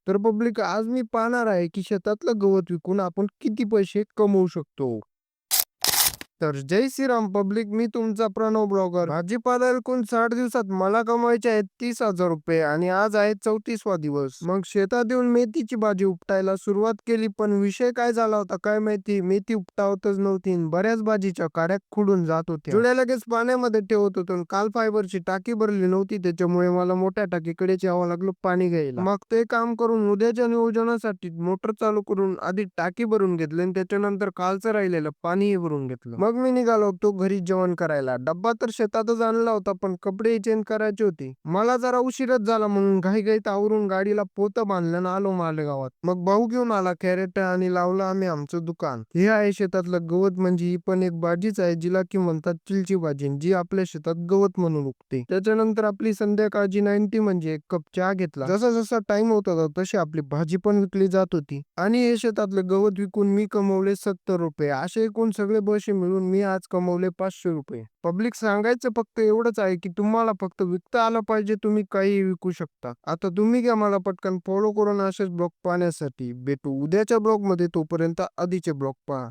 तर पब्लिक आज मी पाहणार आहे, की शेतातलं गवत विकून आपण किती पैसे कमवू शकतो. तर जय श्रीराम पब्लिक, मी तुमचा प्रणव ब्लॉगर. भाजीपाला विकून 60 दिवसात मला कमवायचे आहेत 30,000 रुपये आणि आज आहे 34वा दिवस. मग शेतात येऊन मेथीची भाजी उपटायला सुरुवात केली, पण विषय काय झाला होता काय माहिती, मेथी उपटावतच नव्हती आणि बऱ्याच भाजीच्या काड्या खुडून जात होत्या. जुड्या लगेच पाण्यामध्ये ठेवत होतो आणि काल फायबरची टाकी भरली नव्हती, त्याच्यामुळे मला मोठ्या टाकीकडेच यावं लागलं पाणी घ्यायला. मग ते काम करून उद्याच्या नियोजनासाठी मोटर चालू करून आधी टाकी भरून घेतली आणि त्याच्यानंतर कालचं राहिलेलं पाणीही भरून घेतलं. मग मी निघालो होतो घरी जेवण करायला. डब्बा तर शेतातच आणला होता, पण कपडे चेंज करायचे होते. मला जरा उशीरच झाला, म्हणून घाईघाईत आवरून गाडीला पोतं बांधलं आणि आलो मालेगावात. मग भाऊ घेऊन आला कॅरेट आणि लावलं आम्ही आमचं दुकान. हे आहे शेतातलं गवत, म्हणजे ही पण एक भाजीच आहे जिला की म्हणतात चिलची भाजी, जी आपल्या शेतात गवत म्हणून उगते. त्याच्यानंतर आपली संध्याकाळची 90 म्हणजे एक कप चहा घेतला. जसा जसा टाइम होत होता तशी आपली भाजी पण विकली जात होती आणि हे शेतातलं गवत विकून मी कमवले 70 रुपये. असे एकूण सगळे पैसे मिळून मी आज कमवले 500 रुपये. पब्लिक, सांगायचं फक्त एवढंच आहे, की तुम्हाला फक्त विकता आलं पाहिजे, तुम्ही काही विकू शकता. आता तुम्ही घ्या मला पटकन फॉलो करून असेच ब्लॉग पाहण्यासाठी. भेटू उद्याच्या ब्लॉग मध्ये, तोपर्यंत आधीचे ब्लॉग पहा.